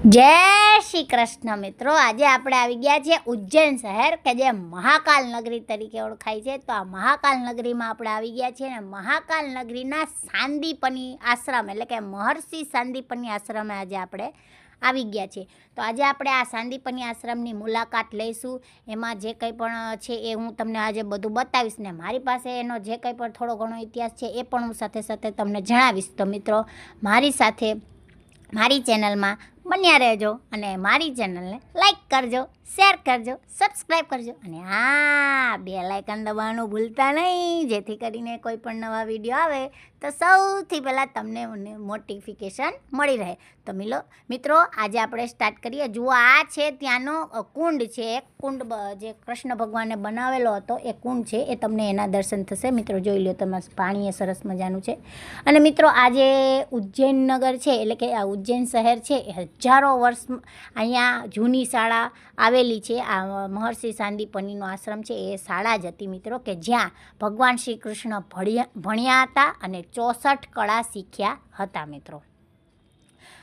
જય શ્રી કૃષ્ણ મિત્રો, આજે આપણે આવી ગયા છે ઉજ્જૈન શહેર કે જે મહાકાલ નગરી તરીકે ઓળખાય છે. તો આ મહાકાલ નગરીમાં આપણે આવી ગયા છીએ અને મહાકાલ નગરીના સાંદીપની આશ્રમ એટલે કે મહર્ષિ સાંદીપની આશ્રમે આજે આપણે આવી ગયા છીએ. તો આજે આપણે આ સાંદીપની આશ્રમની મુલાકાત લઈશું. એમાં જે કંઈ પણ છે એ હું તમને આજે બધું બતાવીશ ને મારી પાસે એનો જે કંઈ પણ થોડો ઘણો ઇતિહાસ છે એ પણ હું સાથે સાથે તમને જણાવીશ. તો મિત્રો, મારી સાથે મારી ચેનલમાં બન્યા રહેજો અને મારી ચેનલને લાઈક કરજો, શેર કરજો, સબસ્ક્રાઈબ કરજો અને હા, બેલ આઇકન દબાવવાનું ભૂલતા નહીં, જેથી કરીને કોઈ પણ નવા વિડીયો આવે તો સૌથી પહેલાં તમને નોટિફિકેશન મળી રહે. તો મિત્રો, આજે આપણે સ્ટાર્ટ કરીએ. જુઓ, આ છે ત્યાંનો કુંડ છે. એક કુંડ જે કૃષ્ણ ભગવાને બનાવેલો હતો એ કુંડ છે, એ તમને એના દર્શન થશે. મિત્રો જોઈ લો તમે, પાણી એ સરસ મજાનું છે. અને મિત્રો, આ જે ઉજ્જૈન નગર છે એટલે કે આ ઉજ્જૈન શહેર છે એ હજારો વર્ષ અહીંયા જૂની શાળા આવેલી છે. આ મહર્ષિ સાંદીપનીનો આશ્રમ છે એ શાળા જ હતી મિત્રો, કે જ્યાં ભગવાન શ્રી કૃષ્ણ ભણ્યા હતા અને 64 કળા શીખ્યા હતા મિત્રો.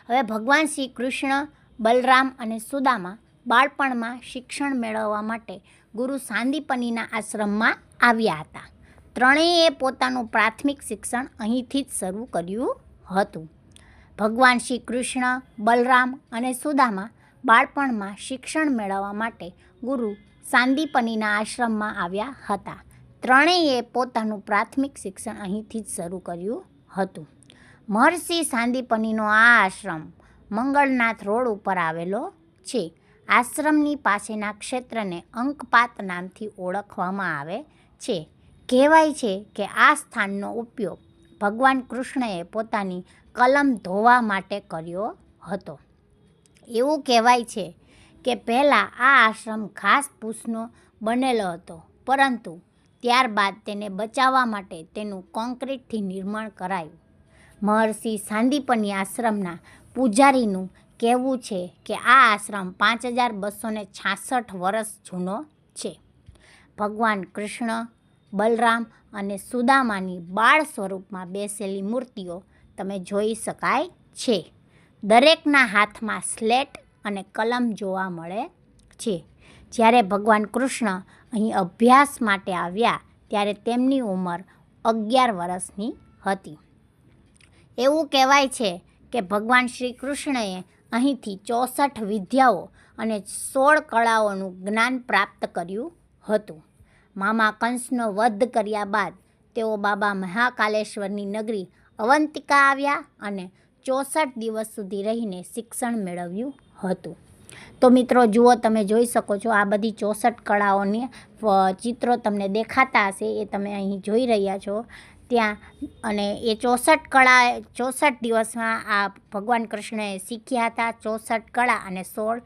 હવે ભગવાન શ્રી કૃષ્ણ, બલરામ અને સુદામા બાળપણમાં શિક્ષણ મેળવવા માટે ગુરુ સાંદીપનીના આશ્રમમાં આવ્યા હતા. ત્રણેયએ પોતાનું પ્રાથમિક શિક્ષણ અહીંથી જ શરૂ કર્યું હતું. ભગવાન શ્રી કૃષ્ણ, બલરામ અને સુદામા બાળપણમાં શિક્ષણ મેળવવા માટે ગુરુ સાંદીપનીના આશ્રમમાં આવ્યા હતા. ત્રણેયએ પોતાનું પ્રાથમિક શિક્ષણ અહીંથી જ શરૂ કર્યું હતું. મહર્ષિ સાંદીપનીનો આ આશ્રમ મંગળનાથ રોડ ઉપર આવેલો છે. આશ્રમની પાસેના ક્ષેત્રને અંકપાત નામથી ઓળખવામાં આવે છે. કહેવાય છે કે આ સ્થાનનો ઉપયોગ ભગવાન કૃષ્ણએ પોતાની કલમ ધોવા માટે કર્યો હતો. એવું કહેવાય છે કે પહેલાં આ આશ્રમ ઘાસ પૂસનો બનેલો હતો, પરંતુ ત્યારબાદ તેને બચાવવા માટે તેનું કોન્ક્રીટથી નિર્માણ કરાયું. મહર્ષિ સાંદીપની આશ્રમના પૂજારીનું કહેવું છે કે આ આશ્રમ 5266 વર્ષ જૂનો છે. ભગવાન કૃષ્ણ, બલરામ અને સુદામાની બાળ સ્વરૂપમાં બેસેલી મૂર્તિઓ તમે જોઈ શકાય છે. દરેકના હાથમાં સ્લેટ અને કલમ જોવા મળે છે. જ્યારે ભગવાન કૃષ્ણ અહીં અભ્યાસ માટે આવ્યા ત્યારે તેમની ઉંમર 11 વર્ષની હતી. એવું કહેવાય છે કે ભગવાન શ્રી કૃષ્ણએ અહીંથી 64 વિદ્યાઓ અને 16 કળાઓનું જ્ઞાન પ્રાપ્ત કર્યું હતું. મામા કંસનો વધ કર્યા બાદ તેઓ બાબા મહાકાલેશ્વરની નગરી અવંતિકા આવ્યા અને 64 દિવસ સુધી રહીને શિક્ષણ મેળવ્યું હતું. તો મિત્રો જુઓ, તમે જોઈ શકો છો આ બધી 64 કળાઓની ચિત્રો તમને દેખાતા હશે, એ તમે અહીં જોઈ રહ્યા છો ત્યાં. અને એ 64 દિવસમાં આ ભગવાન કૃષ્ણએ શીખ્યા હતા 64 કળા અને 16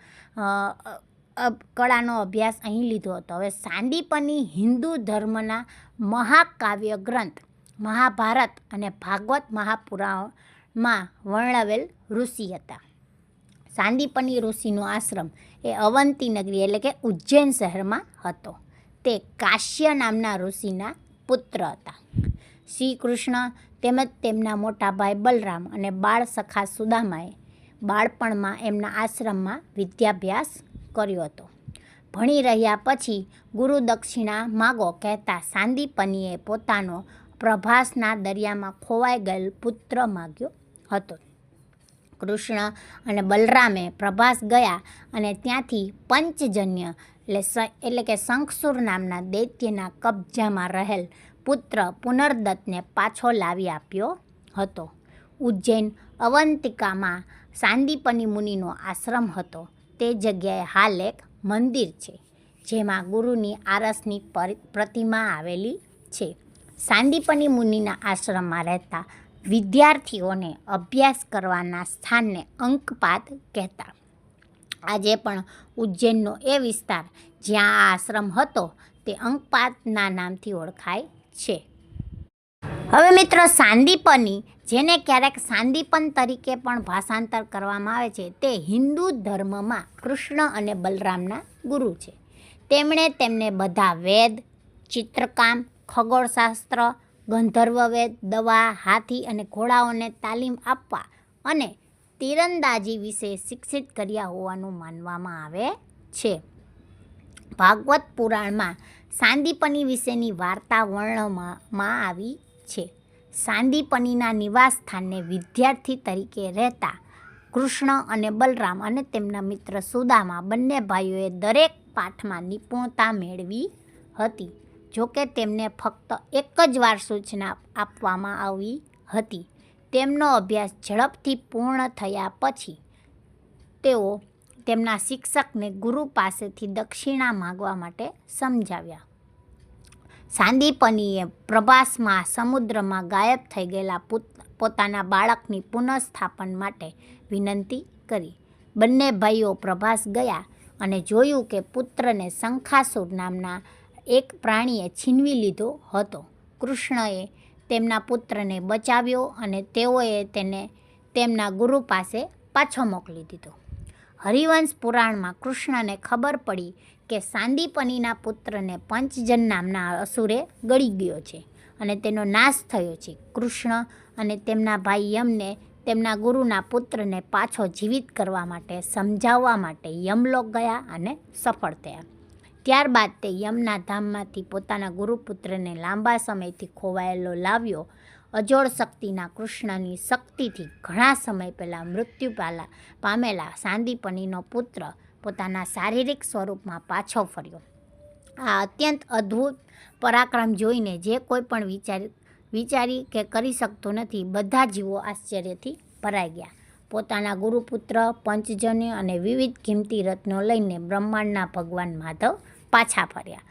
કળાનો અભ્યાસ અહીં લીધો હતો. હવે સાંદીપની હિન્દુ ધર્મના મહાકાવ્ય ગ્રંથ મહાભારત અને ભાગવત મહાપુરાણમાં વર્ણવેલ ઋષિ હતા. સાંદીપની ઋષિનો આશ્રમ એ અવંતી નગરી એટલે કે ઉજ્જૈન શહેરમાં હતો. તે કાશ્ય નામના ઋષિના પુત્ર હતા. શ્રી કૃષ્ણ તેમજ તેમના મોટા ભાઈ બલરામ અને બાળ સખા સુદામાએ બાળપણમાં એમના આશ્રમમાં વિદ્યાભ્યાસ કર્યો હતો. ભણી રહ્યા પછી ગુરુ દક્ષિણા માગો કહેતા સાંદીપનીએ પોતાનો પ્રભાસના દરિયામાં ખોવાઈ ગયેલ પુત્ર માગ્યો હતો. કૃષ્ણ અને બલરામે પ્રભાસ ગયા અને ત્યાંથી પંચજન્ય એટલે કે શંખસુર નામના દૈત્યના કબજામાં રહેલ પુત્ર પુનર્દત્તને પાછો લાવી આપ્યો હતો. ઉજ્જૈન અવંતિકામાં સાંદીપની મુનિનો આશ્રમ હતો. તે જગ્યાએ હાલ એક મંદિર છે, જેમાં ગુરુની આરસની પ્રતિમા આવેલી છે. સાંદીપની મુનિના આશ્રમમાં રહેતા વિદ્યાર્થીઓને અભ્યાસ કરવાના સ્થાનને અંકપાત કહેતા. આજે પણ ઉજ્જૈનનો એ વિસ્તાર જ્યાં આ આશ્રમ હતો તે અંકપાતના નામથી ઓળખાય છે. હવે મિત્રો, સાંદીપની, જેને ક્યારેક સાંદીપન તરીકે પણ ભાષાંતર કરવામાં આવે છે, તે હિન્દુ ધર્મમાં કૃષ્ણ અને બલરામના ગુરુ છે. તેમણે તેમને બધા વેદ, ચિત્રકામ, ખગોળશાસ્ત્ર, ગંધર્વ વેદ, દવા, હાથી અને ઘોડાઓને તાલીમ આપવા અને તીરંદાજી વિશે શિક્ષિત કર્યા હોવાનું માનવામાં આવે છે. ભાગવત પુરાણમાં સાંદીપની વિશેની વાર્તા વર્ણવવામાં આવી છે. સાંદીપનીના નિવાસ સ્થાનને વિદ્યાર્થી તરીકે રહેતા કૃષ્ણ અને બલરામ અને તેમના મિત્ર સુદામા બંને ભાઈઓએ દરેક પાઠમાં નિપુણતા મેળવી હતી. જોકે તેમને ફક્ત એક જ વાર સૂચના આપવામાં આવી હતી. તેમનો અભ્યાસ ઝડપથી પૂર્ણ થયા પછી તેઓ તેમના શિક્ષકને ગુરુ પાસેથી દક્ષિણા માંગવા માટે સમજાવ્યા. સાંદીપનીએ પ્રભાસમાં સમુદ્રમાં ગાયબ થઈ ગયેલા પોતાના બાળકની પુનઃસ્થાપન માટે વિનંતી કરી. બંને ભાઈઓ પ્રભાસ ગયા અને જોયું કે પુત્રને શંખાસુર નામના એક પ્રાણીએ છીનવી લીધો હતો. કૃષ્ણએ તેમના પુત્રને બચાવ્યો અને તેઓએ તેને તેમના ગુરુ પાસે પાછો મોકલી દીધો. હરિવંશ પુરાણમાં કૃષ્ણને ખબર પડી કે સાંદીપનીના પુત્રને પંચજન નામના અસુરે ગળી ગયો છે અને તેનો નાશ થયો છે. કૃષ્ણ અને તેમના ભાઈ યમને તેમના ગુરુના પુત્રને પાછો જીવિત કરવા માટે સમજાવવા માટે યમલોક ગયા અને સફળ થયા. ત્યારબાદ તે યમના ધામમાંથી પોતાના ગુરુપુત્રને લાંબા સમયથી ખોવાયેલો લાવ્યો. અજોડ શક્તિના કૃષ્ણની શક્તિથી ઘણા સમય પહેલાં મૃત્યુ પામેલા સાંદીપનીનો પુત્ર પોતાના શારીરિક સ્વરૂપમાં પાછો ફર્યો. આ અત્યંત અદ્ભુત પરાક્રમ જોઈને જે કોઈ પણ વિચારી કે કરી શકતો નથી, બધા જીવો આશ્ચર્યથી ભરાઈ ગયા. પોતાના ગુરુપુત્ર, પંચજન્ય અને વિવિધ કિંમતી રત્નો લઈને બ્રહ્માંડના ભગવાન માધવ પાછા ફર્યા.